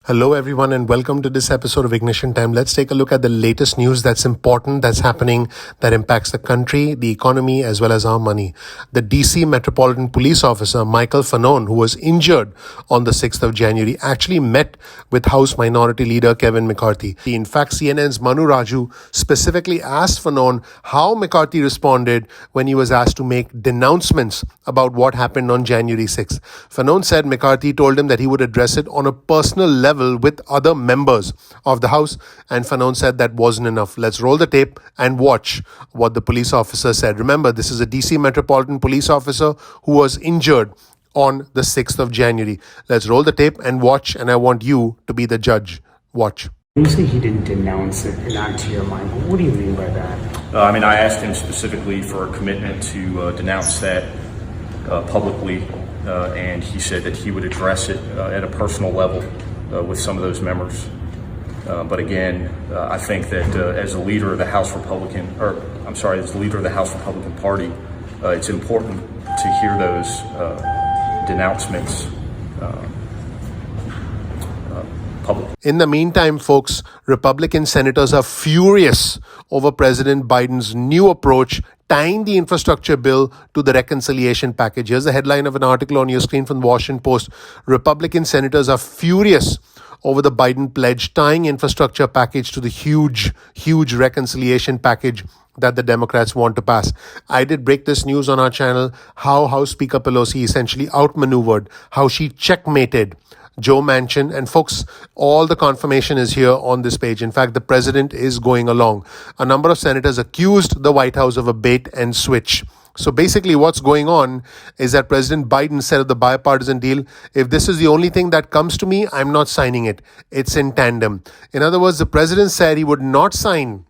Hello, everyone, and welcome to this episode of Ignition Time. Let's take a look at the latest news that's important, that's happening, that impacts the country, the economy, as well as our money. The DC Metropolitan Police Officer, Michael Fanone, who was injured on the 6th of January, actually met with House Minority Leader Kevin McCarthy. In fact, CNN's Manu Raju specifically asked Fanone how McCarthy responded when he was asked to make denouncements about what happened on January 6th. Fanone said McCarthy told him that he would address it on a personal level with other members of the House, and Fanone said that wasn't enough. Let's roll the tape and watch what the police officer said. Remember, this is a DC Metropolitan Police officer who was injured on the 6th of January. Let's roll the tape and watch, and I want you to be the judge. Watch. You say he didn't denounce it, not to your mind. What do you mean by that? I asked him specifically for a commitment to denounce that publicly, and he said that he would address it at a personal level with some of those members. But again, I think that as the leader of the House Republican Party, it's important to hear those denouncements publicly. In the meantime, folks, Republican senators are furious over President Biden's new approach tying the infrastructure bill to the reconciliation package. Here's the headline of an article on your screen from the Washington Post. Republican senators are furious over the Biden pledge tying infrastructure package to the huge reconciliation package that the Democrats want to pass. I did break this news on our channel, how House Speaker Pelosi essentially outmaneuvered, how she checkmated Joe Manchin. And folks, all the confirmation is here on this page. In fact, the president is going along. A number of senators accused the White House of a bait and switch. So basically what's going on is that President Biden said of the bipartisan deal, if this is the only thing that comes to me, I'm not signing it. It's in tandem. In other words, the president said he would not sign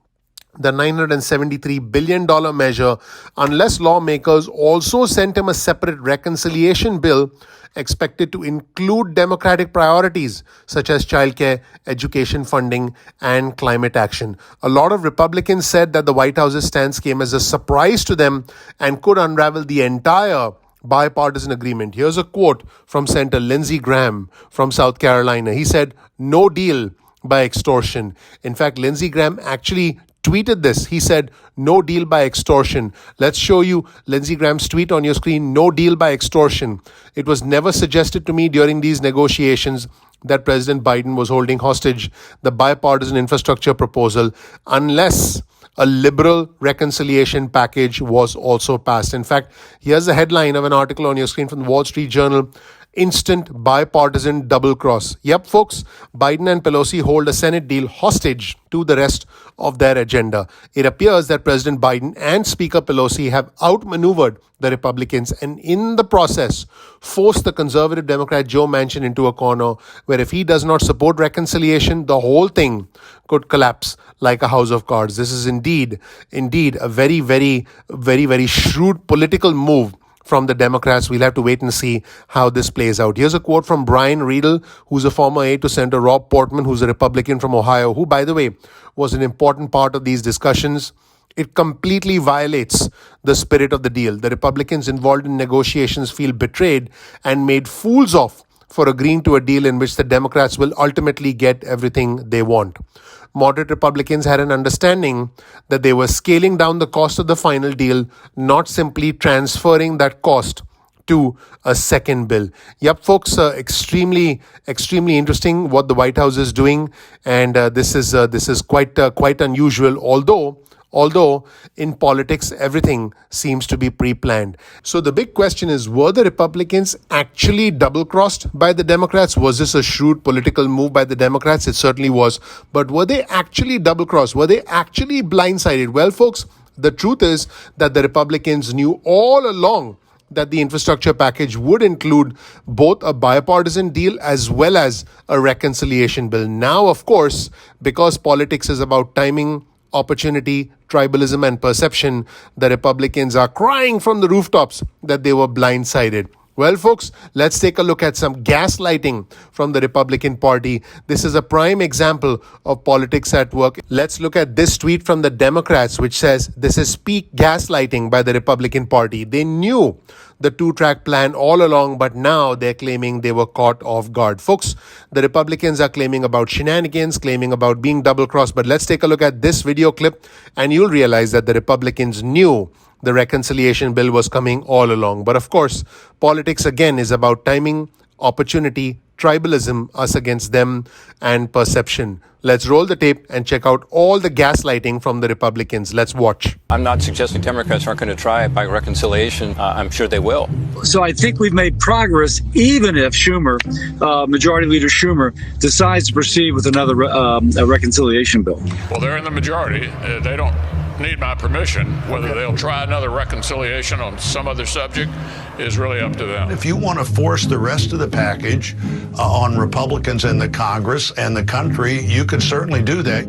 the $973 billion measure unless lawmakers also sent him a separate reconciliation bill expected to include democratic priorities such as childcare, education funding, and climate action. A lot of Republicans said that the White House's stance came as a surprise to them and could unravel the entire bipartisan agreement. Here's a quote from Senator Lindsey Graham from South Carolina. He said, "No deal by extortion." In fact, Lindsey Graham actually tweeted this. He said, "No deal by extortion." Let's show you Lindsey Graham's tweet on your screen. "No deal by extortion. It was never suggested to me during these negotiations that President Biden was holding hostage the bipartisan infrastructure proposal unless a liberal reconciliation package was also passed." In fact, here's the headline of an article on your screen from the Wall Street Journal. Instant bipartisan double cross. Yep, folks, Biden and Pelosi hold a Senate deal hostage to the rest of their agenda. It appears that President Biden and Speaker Pelosi have outmaneuvered the Republicans and in the process forced the conservative Democrat Joe Manchin into a corner where if he does not support reconciliation, the whole thing could collapse like a house of cards. This is indeed a very shrewd political move from the Democrats. We'll have to wait and see how this plays out. Here's a quote from Brian Riedel, who's a former aide to Senator Rob Portman, who's a Republican from Ohio, who, by the way, was an important part of these discussions. It completely violates the spirit of the deal. The Republicans involved in negotiations feel betrayed and made fools of for agreeing to a deal in which the Democrats will ultimately get everything they want. Moderate Republicans had an understanding that they were scaling down the cost of the final deal, not simply transferring that cost to a second bill. Yep, folks, extremely interesting what the White House is doing, and this is quite unusual. Although in politics, everything seems to be pre-planned. So the big question is, were the Republicans actually double-crossed by the Democrats? Was this a shrewd political move by the Democrats? It certainly was. But were they actually double-crossed? Were they actually blindsided? Well, folks, the truth is that the Republicans knew all along that the infrastructure package would include both a bipartisan deal as well as a reconciliation bill. Now, of course, because politics is about timing, opportunity, tribalism, and perception, the Republicans are crying from the rooftops that they were blindsided. Well, folks, let's take a look at some gaslighting from the Republican Party. This is a prime example of politics at work. Let's look at this tweet from the Democrats, which says, "This is peak gaslighting by the Republican Party. They knew the two-track plan all along, but now they're claiming they were caught off guard. Folks, the Republicans are claiming about shenanigans, claiming about being double-crossed, but let's take a look at this video clip and you'll realize that the Republicans knew the reconciliation bill was coming all along. But of course, politics again is about timing, opportunity, tribalism, us against them, and perception. Let's roll the tape and check out all the gaslighting from the Republicans. Let's watch. I'm not suggesting Democrats aren't going to try it by reconciliation. I'm sure they will. So I think we've made progress, even if Schumer, Majority Leader Schumer, decides to proceed with another a reconciliation bill. Well, they're in the majority. They don't need my permission. Whether they'll try another reconciliation on some other subject is really up to them. If you want to force the rest of the package on Republicans in the Congress and the country, you could certainly do that.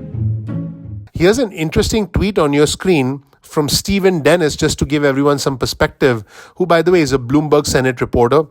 Here's an interesting tweet on your screen from Stephen Dennis, just to give everyone some perspective, who, by the way, is a Bloomberg Senate reporter.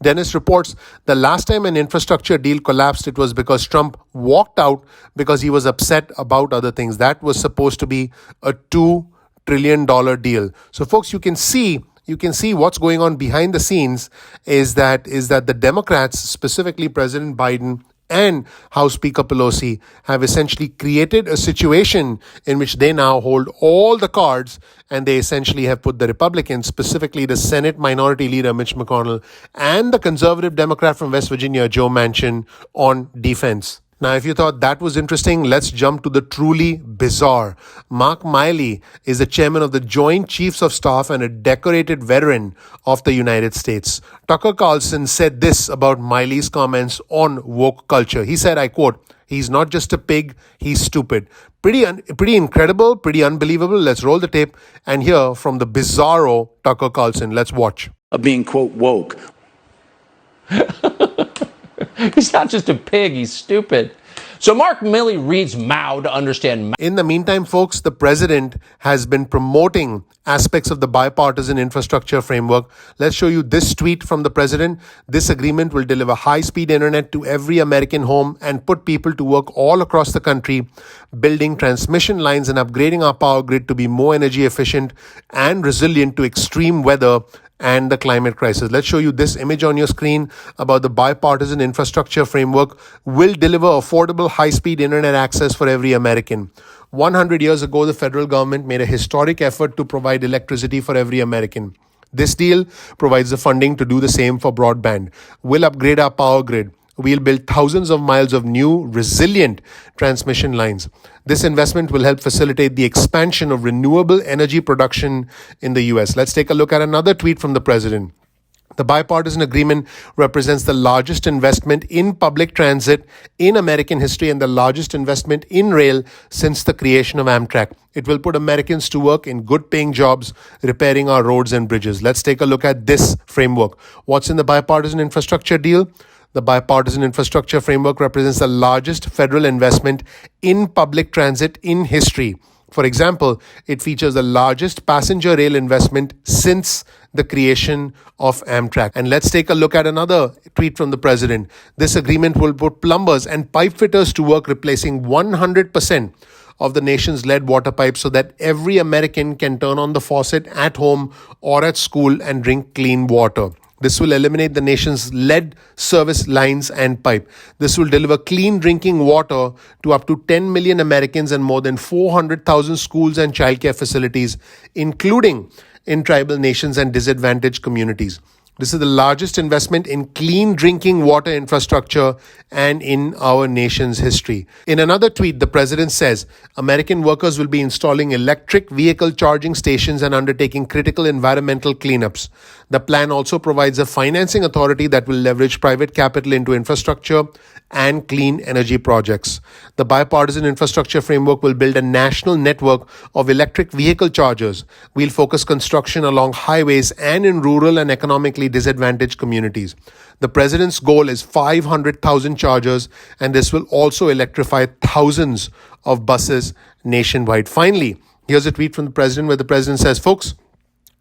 Dennis reports the last time an infrastructure deal collapsed, it was because Trump walked out because he was upset about other things. That was supposed to be a $2 trillion deal. So, folks, you can see what's going on behind the scenes is that the Democrats, specifically President Biden and House Speaker Pelosi, have essentially created a situation in which they now hold all the cards, and they essentially have put the Republicans, specifically the Senate Minority Leader Mitch McConnell and the conservative Democrat from West Virginia, Joe Manchin, on defense. Now, if you thought that was interesting, let's jump to the truly bizarre. Mark Milley is the chairman of the Joint Chiefs of Staff and a decorated veteran of the United States. Tucker Carlson said this about Milley's comments on woke culture. He said, I quote, "He's not just a pig, he's stupid." Pretty incredible, pretty unbelievable. Let's roll the tape and hear from the bizarro Tucker Carlson. Let's watch. Of being, quote, woke. He's not just a pig, he's stupid. So Mark Milley reads Mao to understand Mao. In the meantime, folks, the president has been promoting aspects of the bipartisan infrastructure framework. Let's show you this tweet from the president. This agreement will deliver high-speed internet to every American home and put people to work all across the country, building transmission lines and upgrading our power grid to be more energy efficient and resilient to extreme weather and the climate crisis. Let's show you this image on your screen about the bipartisan infrastructure framework will deliver affordable high-speed internet access for every American. 100 years ago, the federal government made a historic effort to provide electricity for every American. This deal provides the funding to do the same for broadband. We'll upgrade our power grid. We'll build thousands of miles of new, resilient transmission lines. This investment will help facilitate the expansion of renewable energy production in the U.S. Let's take a look at another tweet from the president. The bipartisan agreement represents the largest investment in public transit in American history and the largest investment in rail since the creation of Amtrak. It will put Americans to work in good-paying jobs, repairing our roads and bridges. Let's take a look at this framework. What's in the bipartisan infrastructure deal? The bipartisan infrastructure framework represents the largest federal investment in public transit in history. For example, it features the largest passenger rail investment since the creation of Amtrak. And let's take a look at another tweet from the president. This agreement will put plumbers and pipe fitters to work, replacing 100% of the nation's lead water pipes so that every American can turn on the faucet at home or at school and drink clean water. This will eliminate the nation's lead service lines and pipe. This will deliver clean drinking water to up to 10 million Americans and more than 400,000 schools and childcare facilities, including in tribal nations and disadvantaged communities. This is the largest investment in clean drinking water infrastructure and in our nation's history. In another tweet, the president says American workers will be installing electric vehicle charging stations and undertaking critical environmental cleanups. The plan also provides a financing authority that will leverage private capital into infrastructure and clean energy projects. The bipartisan infrastructure framework will build a national network of electric vehicle chargers. We'll focus construction along highways and in rural and economically disadvantaged communities. The president's goal is 500,000 chargers, and this will also electrify thousands of buses nationwide. Finally, here's a tweet from the president where the president says, folks,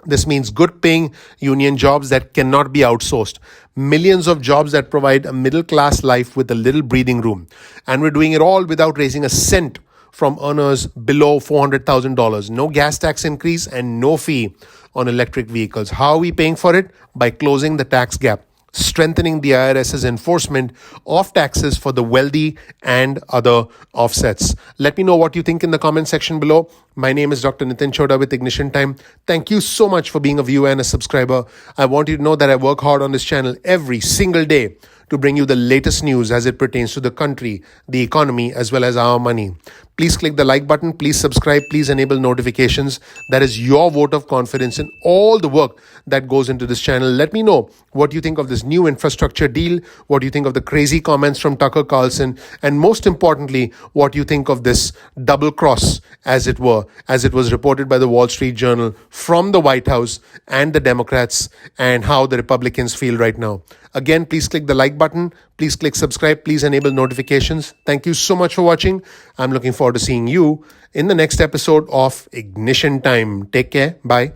this means good-paying union jobs that cannot be outsourced. Millions of jobs that provide a middle-class life with a little breathing room. And we're doing it all without raising a cent from earners below $400,000. No gas tax increase and no fee on electric vehicles. How are we paying for it? By closing the tax gap, strengthening the IRS's enforcement of taxes for the wealthy and other offsets. Let me know what you think in the comment section below. My name is Dr. Nitin Chhoda with Ignition Time. Thank you so much for being a viewer and a subscriber. I want you to know that I work hard on this channel every single day to bring you the latest news as it pertains to the country, the economy, as well as our money. Please click the like button. Please subscribe. Please enable notifications. That is your vote of confidence in all the work that goes into this channel. Let me know what you think of this new infrastructure deal, what you think of the crazy comments from Tucker Carlson, and most importantly, what you think of this double cross, as it were, as it was reported by the Wall Street Journal from the White House and the Democrats, and how the Republicans feel right now. Again, please click the like button. Please click subscribe. Please enable notifications. Thank you so much for watching. I'm looking forward to seeing you in the next episode of Ignition Time. Take care. Bye.